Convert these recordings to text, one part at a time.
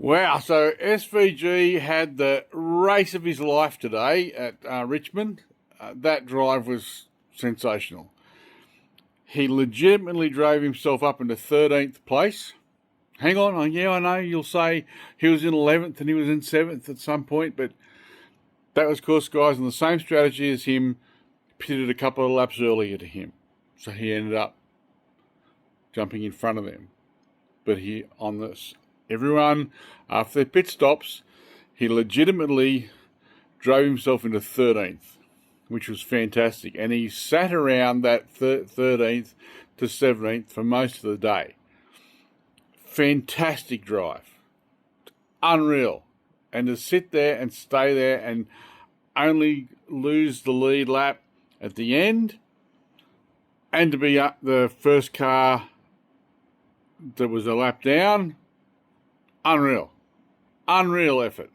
Wow, so SVG had the race of his life today at Richmond. That drive was sensational. He legitimately drove himself up into 13th place. Hang on, yeah, I know you'll say he was in 11th and he was in 7th at some point, but that was, of course, guys on the same strategy as him, pitted a couple of laps earlier to him. So he ended up jumping in front of them. But he, on this, everyone, after their pit stops, he legitimately drove himself into 13th, which was fantastic. And he sat around that 13th to 17th for most of the day. Fantastic drive. Unreal. And to sit there and stay there and only lose the lead lap at the end, and to be up the first car that was a lap down, unreal. Unreal effort.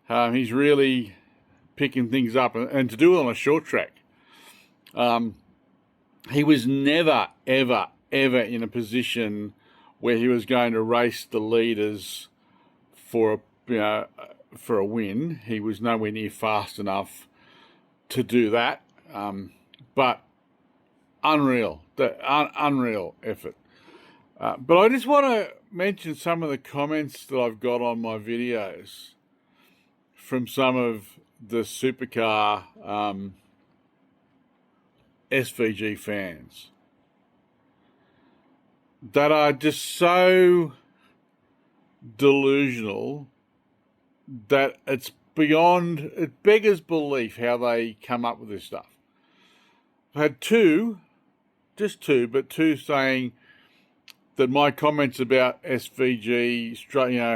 He's really picking things up, and to do it on a short track. He was never, ever, ever in a position where he was going to race the leaders for a win. He was nowhere near fast enough to do that, but unreal, unreal effort. But I just want to mention some of the comments that I've got on my videos from some of the supercar SVG fans that are just so delusional that it beggars belief how they come up with this stuff. I've had two saying that my comments about SVG,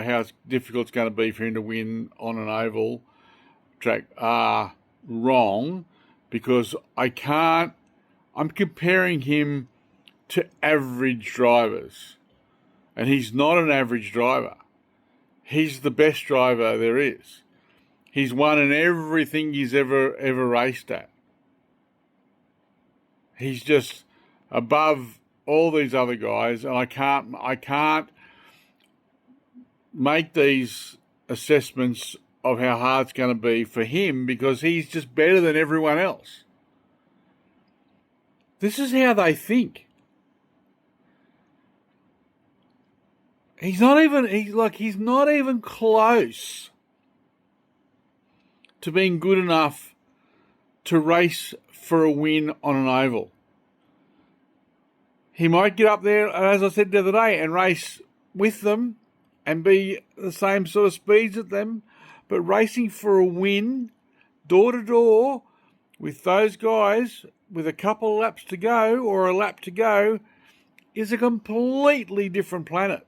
how difficult it's going to be for him to win on an oval track are wrong, because I'm comparing him to average drivers, and he's not an average driver. He's the best driver there is. He's won in everything he's ever raced at. He's just above all these other guys, and I can't make these assessments of how hard it's going to be for him, because he's just better than everyone else. This is how they think. He's not even close to being good enough to race for a win on an oval. He might get up there, as I said the other day, and race with them and be the same sort of speeds at them, but racing for a win, door to door, with those guys with a couple of laps to go or a lap to go, is a completely different planet,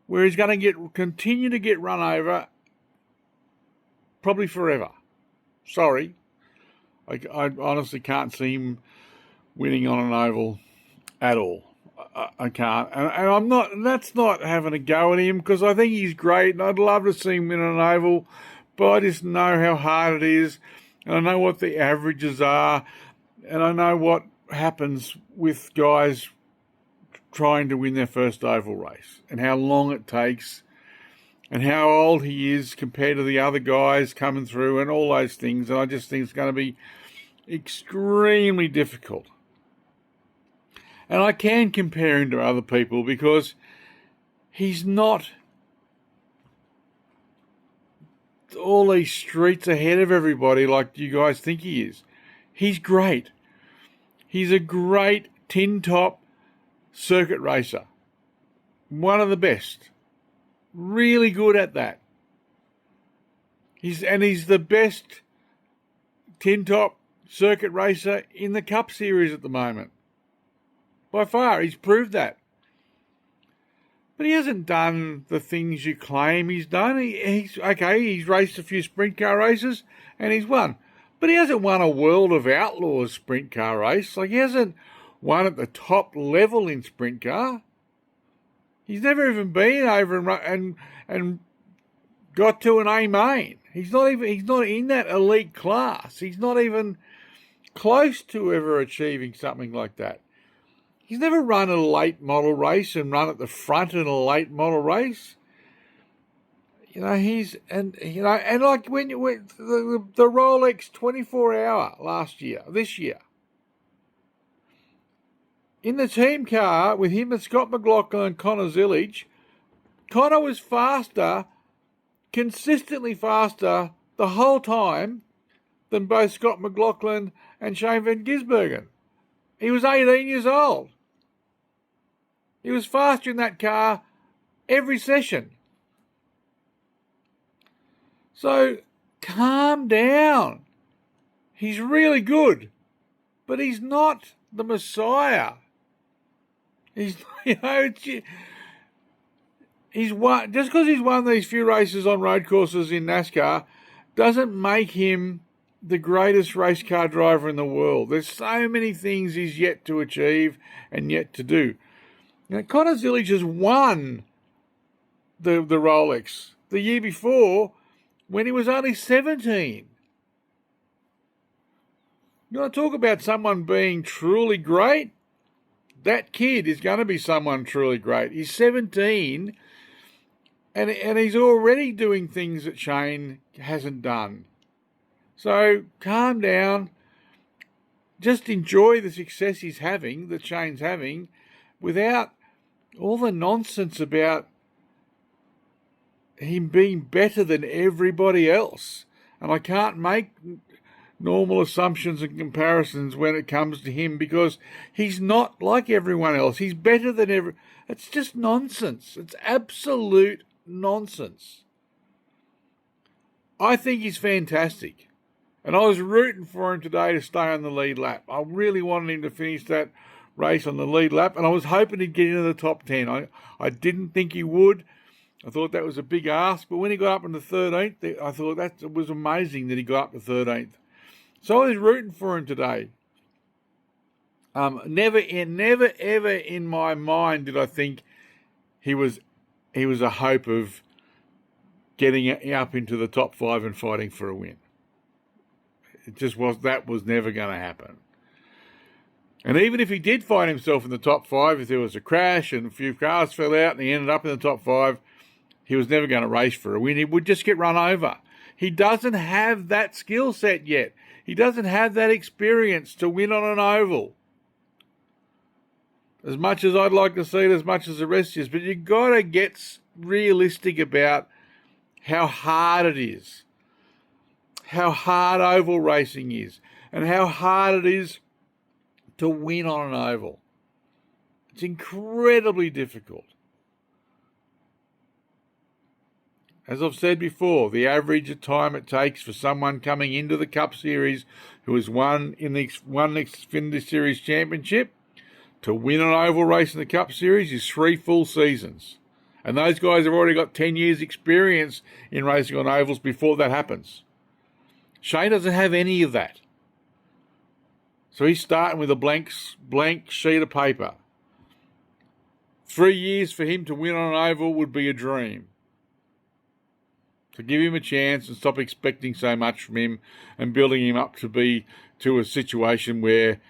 where he's going to continue to get run over probably forever. Sorry. I honestly can't see him winning on an oval at all. I can't. And I'm not, that's not having a go at him, because I think he's great and I'd love to see him win an oval, but I just know how hard it is, and I know what the averages are, and I know what happens with guys trying to win their first oval race, and how long it takes, and how old he is compared to the other guys coming through, and all those things. And I just think it's going to be extremely difficult. And I can compare him to other people, because he's not all these streets ahead of everybody like you guys think he is. He's great. He's a great tin top circuit racer. One of the best. Really good at that. He's the best tin top circuit racer in the Cup Series at the moment. By far, he's proved that. But he hasn't done the things you claim he's done. He's raced a few sprint car races and he's won. But he hasn't won a World of Outlaws sprint car race. He hasn't won at the top level in sprint car. He's never even been over and got to an A main. He's not in that elite class. He's not even close to ever achieving something like that. He's never run a late model race and run at the front in a late model race. and like when the Rolex 24-hour this year, in the team car with him and Scott McLaughlin and Connor Zillage, Connor was faster, consistently faster the whole time than both Scott McLaughlin and Shane Van Gisbergen. He was 18 years old. He was faster in that car every session. So calm down. He's really good, but he's not the Messiah. He's won, just because he's won these few races on road courses in NASCAR doesn't make him the greatest race car driver in the world. There's so many things he's yet to achieve and yet to do. Connor Zillage has won the Rolex the year before when he was only 17. You want to talk about someone being truly great? That kid is going to be someone truly great. He's 17 and he's already doing things that Shane hasn't done. So calm down. Just enjoy the success he's having, that Shane's having, without all the nonsense about him being better than everybody else. And I can't make normal assumptions and comparisons when it comes to him because he's not like everyone else. He's better than It's just nonsense. It's absolute nonsense. I think he's fantastic. And I was rooting for him today to stay on the lead lap. I really wanted him to finish that race on the lead lap, and I was hoping he'd get into the top 10. I didn't think he would. I thought that was a big ask, but when he got up in the 13th, I thought that was amazing that he got up to 13th. So I was rooting for him today. Never ever in my mind did I think he was a hope of getting up into the top 5 and fighting for a win. That was never going to happen. And even if he did find himself in the top 5, if there was a crash and a few cars fell out and he ended up in the top 5, he was never going to race for a win. He would just get run over. He doesn't have that skill set yet. He doesn't have that experience to win on an oval. As much as I'd like to see it, as much as the rest is, but you've got to get realistic about how hard it is, how hard oval racing is, and how hard it is to win on an oval. It's incredibly difficult. As I've said before, the average of time it takes for someone coming into the Cup Series who has won the Xfinity Series Championship to win an oval race in the Cup Series is 3 full seasons. And those guys have already got 10 years experience in racing on ovals before that happens. Shane doesn't have any of that. So he's starting with a blank sheet of paper. 3 years for him to win on an oval would be a dream. To give him a chance and stop expecting so much from him and building him up to a situation where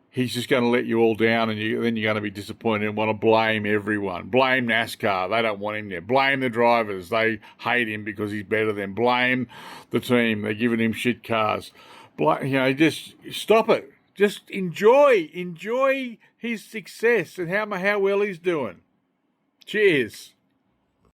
he's just going to let you all down and then you're going to be disappointed and want to blame everyone. Blame NASCAR. They don't want him there. Blame the drivers. They hate him because he's better than. Blame the team. They're giving him shit cars. Just stop it. Just enjoy his success and how well he's doing. Cheers.